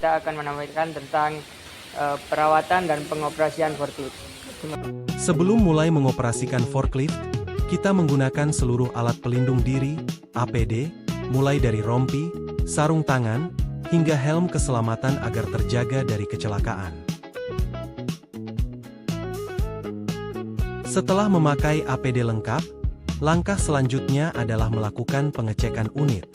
kita akan menampilkan tentang perawatan dan pengoperasian forklift. Sebelum mulai mengoperasikan forklift, kita menggunakan seluruh alat pelindung diri, APD, mulai dari rompi, sarung tangan, hingga helm keselamatan agar terjaga dari kecelakaan. Setelah memakai APD lengkap, langkah selanjutnya adalah melakukan pengecekan unit.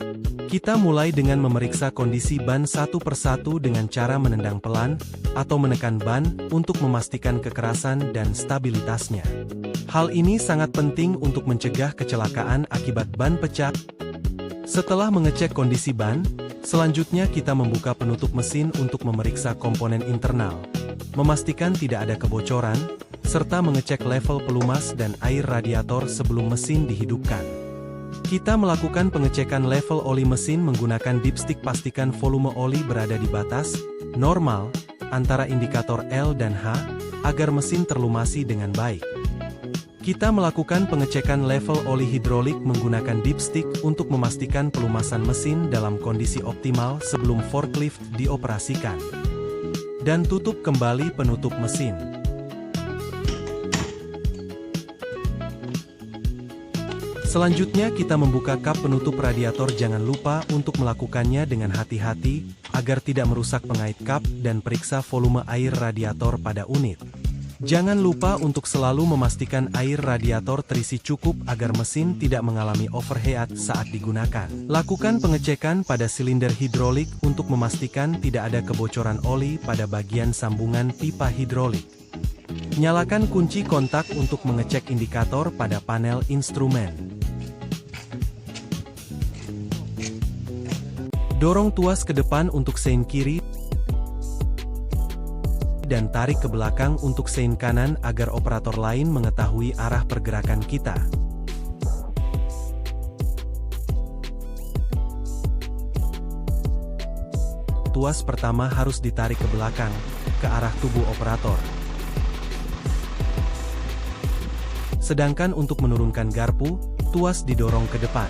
Kita mulai dengan memeriksa kondisi ban satu persatu dengan cara menendang pelan, atau menekan ban, untuk memastikan kekerasan dan stabilitasnya. Hal ini sangat penting untuk mencegah kecelakaan akibat ban pecah. Setelah mengecek kondisi ban, selanjutnya kita membuka penutup mesin untuk memeriksa komponen internal, memastikan tidak ada kebocoran, serta mengecek level pelumas dan air radiator sebelum mesin dihidupkan. Kita melakukan pengecekan level oli mesin menggunakan dipstick, pastikan volume oli berada di batas normal antara indikator L dan H, agar mesin terlumasi dengan baik. Kita melakukan pengecekan level oli hidrolik menggunakan dipstick untuk memastikan pelumasan mesin dalam kondisi optimal sebelum forklift dioperasikan. Dan tutup kembali penutup mesin. Selanjutnya kita membuka kap penutup radiator. Jangan lupa untuk melakukannya dengan hati-hati, agar tidak merusak pengait kap, dan periksa volume air radiator pada unit. Jangan lupa untuk selalu memastikan air radiator terisi cukup agar mesin tidak mengalami overheat saat digunakan. Lakukan pengecekan pada silinder hidrolik untuk memastikan tidak ada kebocoran oli pada bagian sambungan pipa hidrolik. Nyalakan kunci kontak untuk mengecek indikator pada panel instrumen. Dorong tuas ke depan untuk sein kiri dan tarik ke belakang untuk sein kanan agar operator lain mengetahui arah pergerakan kita. Tuas pertama harus ditarik ke belakang, ke arah tubuh operator. Sedangkan untuk menurunkan garpu, tuas didorong ke depan.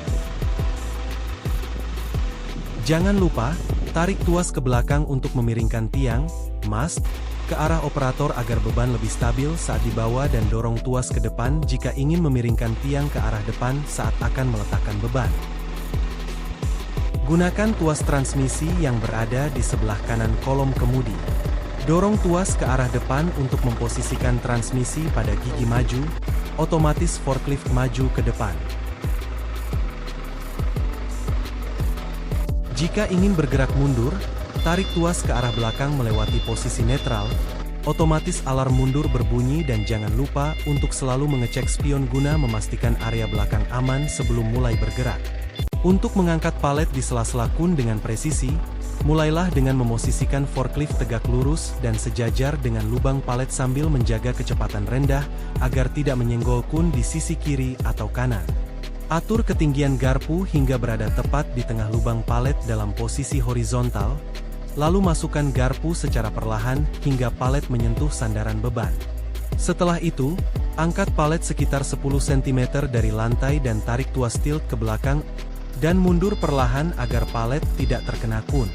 Jangan lupa, tarik tuas ke belakang untuk memiringkan tiang, mast, ke arah operator agar beban lebih stabil saat dibawa, dan dorong tuas ke depan jika ingin memiringkan tiang ke arah depan saat akan meletakkan beban. Gunakan tuas transmisi yang berada di sebelah kanan kolom kemudi. Dorong tuas ke arah depan untuk memposisikan transmisi pada gigi maju, otomatis forklift maju ke depan. Jika ingin bergerak mundur, tarik tuas ke arah belakang melewati posisi netral, otomatis alarm mundur berbunyi, dan jangan lupa untuk selalu mengecek spion guna memastikan area belakang aman sebelum mulai bergerak. Untuk mengangkat palet di sela-sela kun dengan presisi, mulailah dengan memosisikan forklift tegak lurus dan sejajar dengan lubang palet sambil menjaga kecepatan rendah agar tidak menyenggol kun di sisi kiri atau kanan. Atur ketinggian garpu hingga berada tepat di tengah lubang palet dalam posisi horizontal, lalu masukkan garpu secara perlahan hingga palet menyentuh sandaran beban. Setelah itu, angkat palet sekitar 10 cm dari lantai dan tarik tuas tilt ke belakang dan mundur perlahan agar palet tidak terkena kun.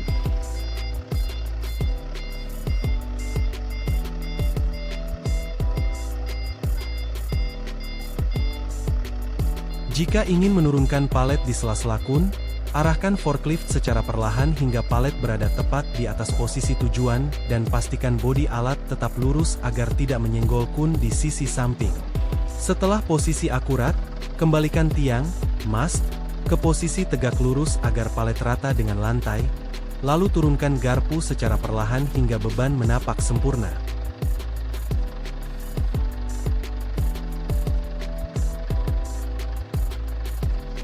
Jika ingin menurunkan palet di sela-sela kun, arahkan forklift secara perlahan hingga palet berada tepat di atas posisi tujuan, dan pastikan bodi alat tetap lurus agar tidak menyenggol kun di sisi samping. Setelah posisi akurat, kembalikan tiang, mast, ke posisi tegak lurus agar palet rata dengan lantai, lalu turunkan garpu secara perlahan hingga beban menapak sempurna.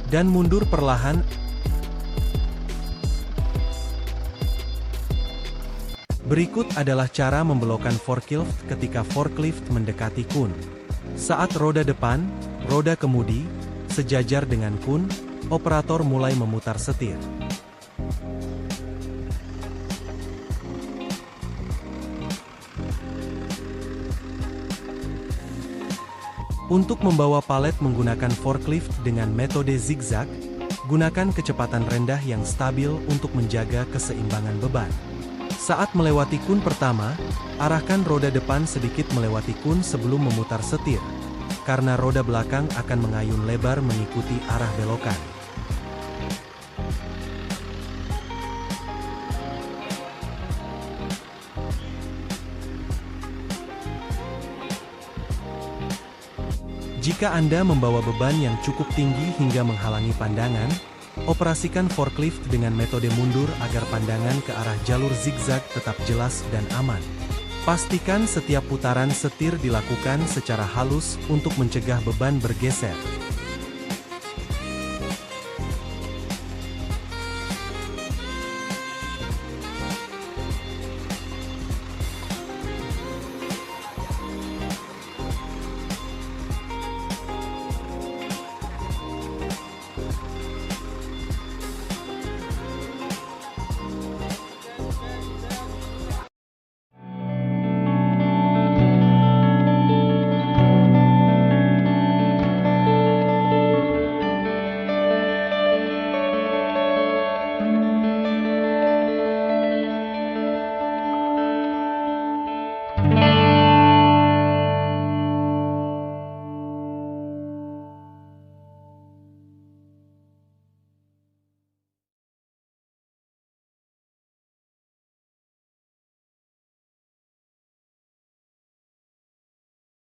Dan mundur perlahan. Berikut adalah cara membelokkan forklift ketika forklift mendekati kun. Saat roda depan, roda kemudi, sejajar dengan kun, operator mulai memutar setir. Untuk membawa palet menggunakan forklift dengan metode zigzag, gunakan kecepatan rendah yang stabil untuk menjaga keseimbangan beban. Saat melewati kun pertama, arahkan roda depan sedikit melewati kun sebelum memutar setir, karena roda belakang akan mengayun lebar mengikuti arah belokan. Jika Anda membawa beban yang cukup tinggi hingga menghalangi pandangan, operasikan forklift dengan metode mundur agar pandangan ke arah jalur zigzag tetap jelas dan aman. Pastikan setiap putaran setir dilakukan secara halus untuk mencegah beban bergeser.